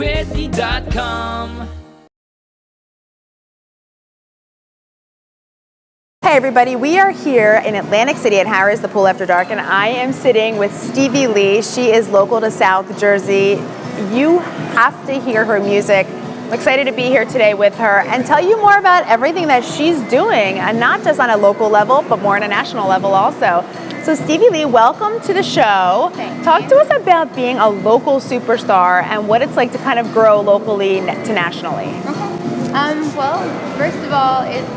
SteviWithMe.com. Hey everybody, we are here in Atlantic City at Harrah's The Pool After Dark, and I am sitting with Stevi Leigh. She is local to South Jersey. You have to hear her music. I'm excited to be here today with her and tell you more about everything that she's doing, and not just on a local level, but more on a national level also. So Stevi Leigh, welcome to the show. Talk to us about being a local superstar and what it's like to kind of grow locally to nationally. Well, first of all, it's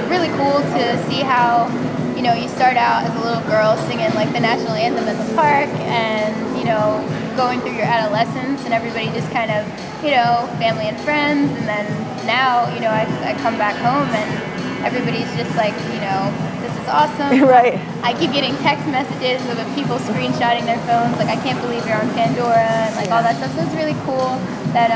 really cool to see how, you start out as a little girl singing like the national anthem at the park, and, going through your adolescence, and everybody just kind of, family and friends, and then now, I come back home and everybody's just like, this is awesome. Right. I keep getting text messages of people screenshotting their phones, like, I can't believe you're on Pandora, and like all that stuff. So it's really cool that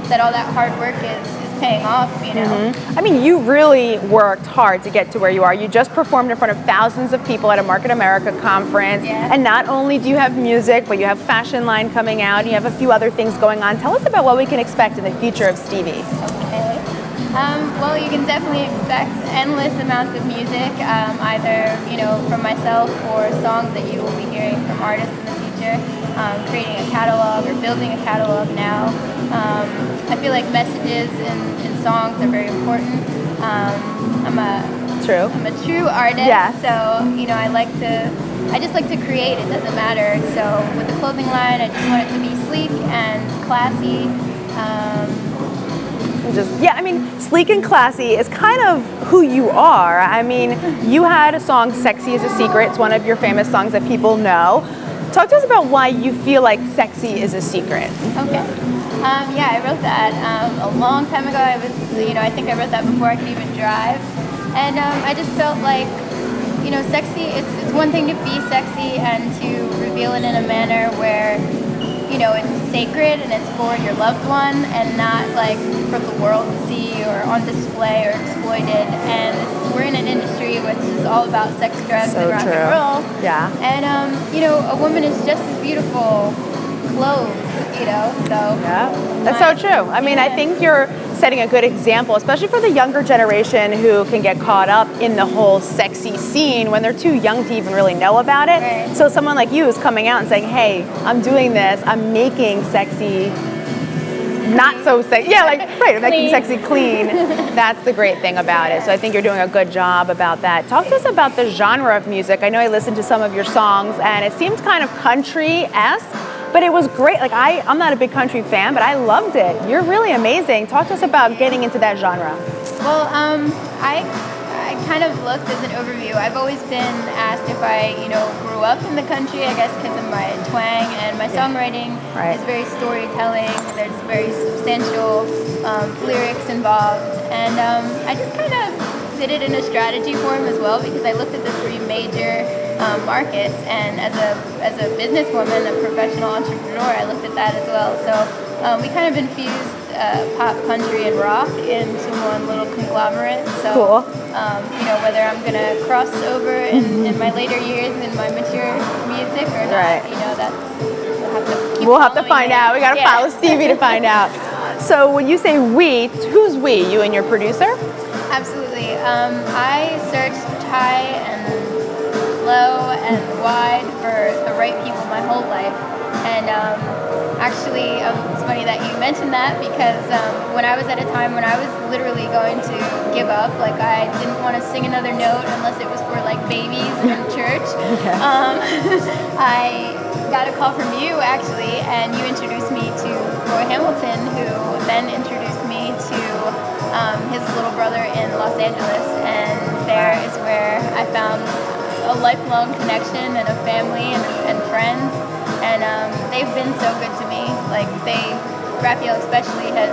that all that hard work is paying off, I mean, you really worked hard to get to where you are. You just performed in front of thousands of people at a Market America conference. Yeah. And not only do you have music, but you have fashion line coming out, and you have a few other things going on. Tell us about what we can expect in the future of Stevi. Okay. Well, you can definitely expect endless amounts of music, either, from myself or songs that you will be hearing from artists in the future. Creating a catalog or building a catalog now. I feel like messages in songs are very important. I'm a true artist, yes. So I just like to create. It doesn't matter. So with the clothing line, I just want it to be sleek and classy. Sleek and classy is kind of who you are. I mean, you had a song, Sexy is a Secret. It's one of your famous songs that people know. Talk to us about why you feel like sexy is a secret. Okay. Yeah, I wrote that a long time ago. I think I wrote that before I could even drive. And I just felt like, sexy, it's one thing to be sexy and to reveal it in a manner where, it's sacred and it's for your loved one and not like for the world to see or on display or exploited. And we're in an industry which is all about sex, drugs, and rock and roll. Yeah. And, a woman is just as beautiful clothes, so. Yeah, that's so true. I mean, I think you're setting a good example, especially for the younger generation who can get caught up in the whole sexy scene when they're too young to even really know about it. Right. So someone like you is coming out and saying, hey, I'm doing this, I'm making sexy not so sexy. Yeah, I'm making sexy clean. That's the great thing about it. So I think you're doing a good job about that. Talk to us about the genre of music. I know I listened to some of your songs and it seemed kind of country-esque, but it was great. Like I'm not a big country fan, but I loved it. You're really amazing. Talk to us about getting into that genre. Well, I kind of looked as an overview. I've always been asked if I, grew up in the country, I guess because of my twang, and my songwriting is very storytelling. There's very substantial lyrics involved, and I just kind of did it in a strategy form as well, because I looked at the three major markets, and as a businesswoman, a professional entrepreneur, I looked at that as well. So we kind of infused pop, country, and rock into one little conglomerate. So, cool. Whether I'm gonna cross over in my later years in my mature music or not, we'll have to find out. We gotta follow Stevi to find out. So when you say we, who's we? You and your producer? Absolutely. I searched high and low and wide for the right people my whole life, and actually, it's funny that you mentioned that, because when I was at a time when I was literally going to give up, like I didn't want to sing another note unless it was for like babies in church. Okay. I got a call from you actually, and you introduced me to Roy Hamilton, who then introduced me to his little brother in Los Angeles, and there is where I found a lifelong connection and a family and friends. And they've been so good to me. Like Raphael especially has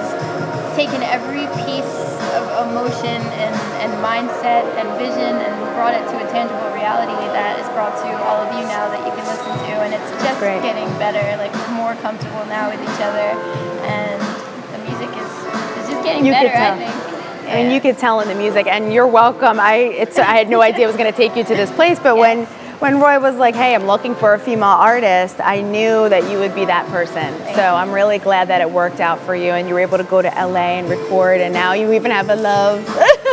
taken every piece of emotion and mindset and vision and brought it to a tangible reality that is brought to all of you now that you can listen to. And it's just getting better. Like we're more comfortable now with each other, and the music is just getting better, I think. Yeah. I mean, you could tell in the music, and you're welcome. I had no idea I was going to take you to this place, but when Roy was like, hey, I'm looking for a female artist, I knew that you would be that person. So I'm really glad that it worked out for you and you were able to go to LA and record, and now you even have a love.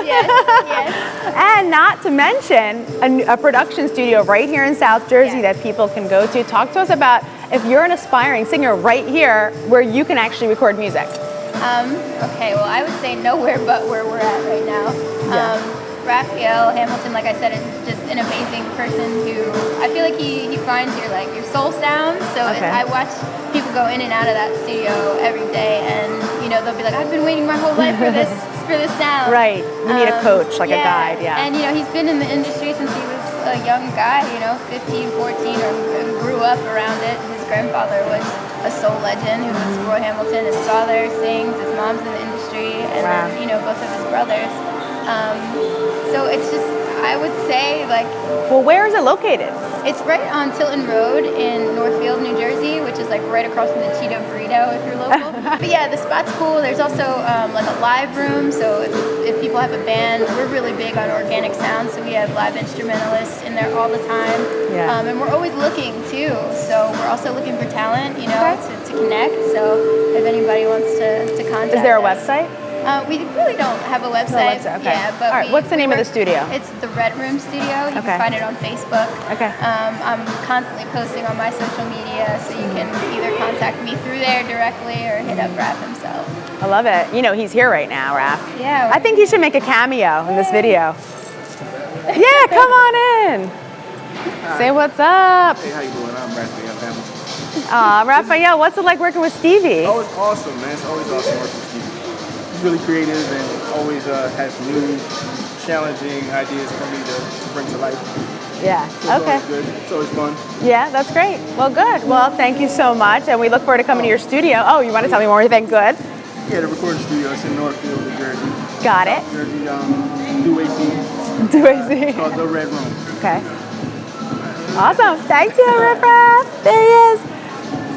Yes, yes. And not to mention a production studio right here in South Jersey that people can go to. Talk to us about if you're an aspiring singer right here where you can actually record music. Okay, well, I would say nowhere but where we're at right now. Raphael Hamilton, like I said, is just an amazing person who I feel like he finds your soul sound. So I watch people go in and out of that studio every day, and they'll be like, I've been waiting my whole life for this sound. Right. You need a coach, like a guide. Yeah. And he's been in the industry since he was a young guy. 15, 14, or grew up around it. His grandfather was a soul legend who was Roy Hamilton. His father sings. His mom's in the industry, and then, both of his brothers. So it's just, I would say, well, where is it located? It's right on Tilton Road in Northfield, New Jersey, which is right across from the Cheeto Burrito if you're local. But yeah, the spot's cool. There's also a live room, so if people have a band, we're really big on organic sound, so we have live instrumentalists in there all the time. Yeah. And we're always looking too, so we're also looking for talent, to connect. So if anybody wants to contact us. Is there a website? We really don't have a website. No website, okay. Yeah, but all right, what's the name of the studio? It's the Red Room Studio. You can find it on Facebook. Okay. I'm constantly posting on my social media, so you can either contact me through there directly or hit up Raph himself. I love it. He's here right now, Raph. Yeah. I think he should make a cameo in this video. Yeah, come on in. Hi. Say what's up. Hey, how you doing? I'm Raphael Hamilton. Raphael, what's it like working with Stevi? Oh, it's awesome, man. It's always awesome working with Stevi. He's really creative and always has new, challenging ideas for me to bring to life. Yeah, so it's always good. It's always fun. Yeah, that's great. Well, good. Well, thank you so much, and we look forward to coming to your studio. Oh, you want to tell me more? Anything good? Yeah, the recording studio is in Northfield, New Jersey. Got it. South Jersey, Due AC. Due AC. It's called The Red Room. Okay. Awesome. Thank you, Raphael. There he is.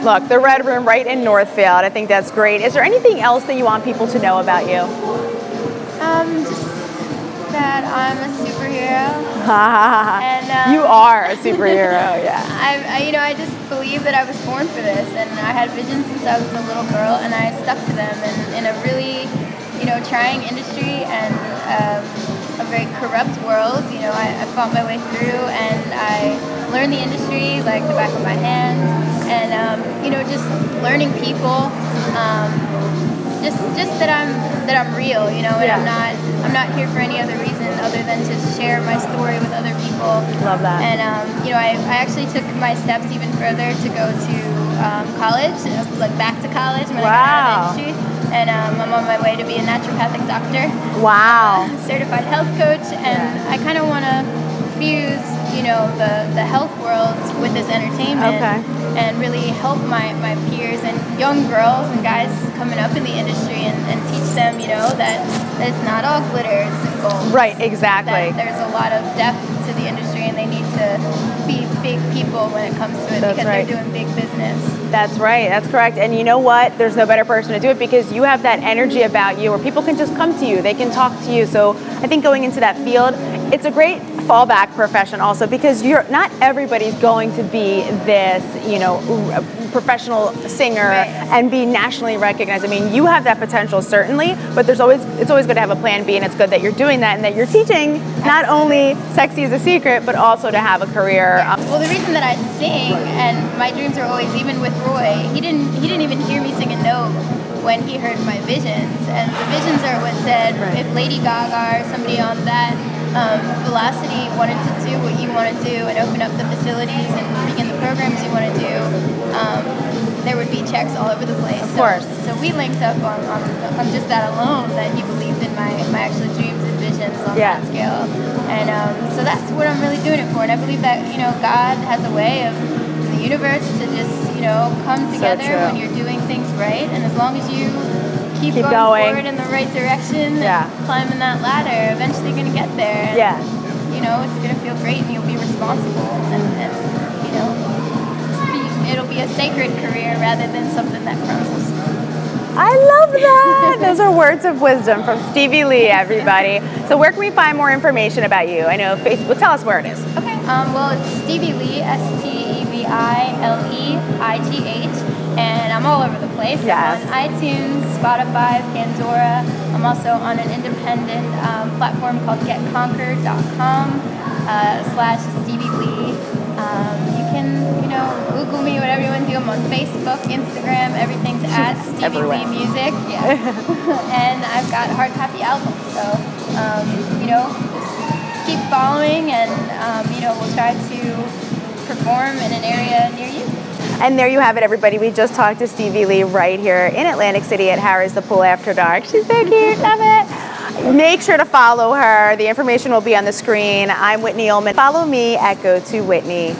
Look, the Red Room right in Northfield. I think that's great. Is there anything else that you want people to know about you? Just that I'm a superhero. And you are a superhero, yeah. I just believe that I was born for this, and I had visions since I was a little girl, and I stuck to them. And in a really, trying industry and a very corrupt world, I fought my way through, and I learned the industry like the back of my hand, and just learning people, just that I'm real, and I'm not here for any other reason other than to share my story with other people. Love that. And I actually took my steps even further to go to college, back to college when I got out of the industry. And I'm on my way to be a naturopathic doctor. Wow. Certified health coach, and I kind of want to fuse, the health world with this entertainment, and really help my peers and young girls and guys coming up in the industry and teach them, that it's not all glitters and gold. Right, exactly. That there's a lot of depth to the industry, and they need to be big people when it comes to it. That's because they're doing big business. That's right, that's correct. And you know what? There's no better person to do it because you have that energy about you where people can just come to you, they can talk to you. So I think going into that field, it's a great fallback profession also because not everybody's going to be this, professional singer and be nationally recognized. I mean, you have that potential certainly, but it's always good to have a plan B, and it's good that you're doing that and that you're teaching not only Sexy is a Secret, but also to have a career. Well, the reason that I sing and my dreams are always, even with Roy, he didn't even hear me sing a note when he heard my visions, and the visions are what said if Lady Gaga or somebody on that velocity wanted to do what you want to do and open up the facilities and begin the programs you want to do, there would be checks all over the place. Of course. So we linked up on just that alone, that he believed in my actual dreams and visions on that scale. And so that's what I'm really doing it for. And I believe that, God has a way of the universe to just, come together when you're doing things right. And as long as you keep going forward in the right direction and climbing that ladder, eventually you're going to get there. And, it's going to feel great, and you'll be responsible, and it'll be a sacred career rather than something that crumbles. I love that. Those are words of wisdom from Stevi Leigh, everybody. So where can we find more information about you? I know Facebook. Tell us where it is. Okay. Well, it's Stevi Leigh, SteviLeigh, and I'm all over the place. Yes. I'm on iTunes, Spotify, Pandora. I'm also on an independent platform called GetConquered.com /Stevi Leigh. You can, Google me, whatever you want to do. I'm on Facebook, Instagram, everything's at Stevi Leigh Music. Yeah. And I've got hard copy albums, so, just keep following, and, we'll try to perform in an area near you. And there you have it, everybody. We just talked to Stevi Leigh right here in Atlantic City at Harrah's The Pool After Dark. She's so cute. Love it. Make sure to follow her. The information will be on the screen. I'm Whitney Ullman. Follow me at Go To Whitney.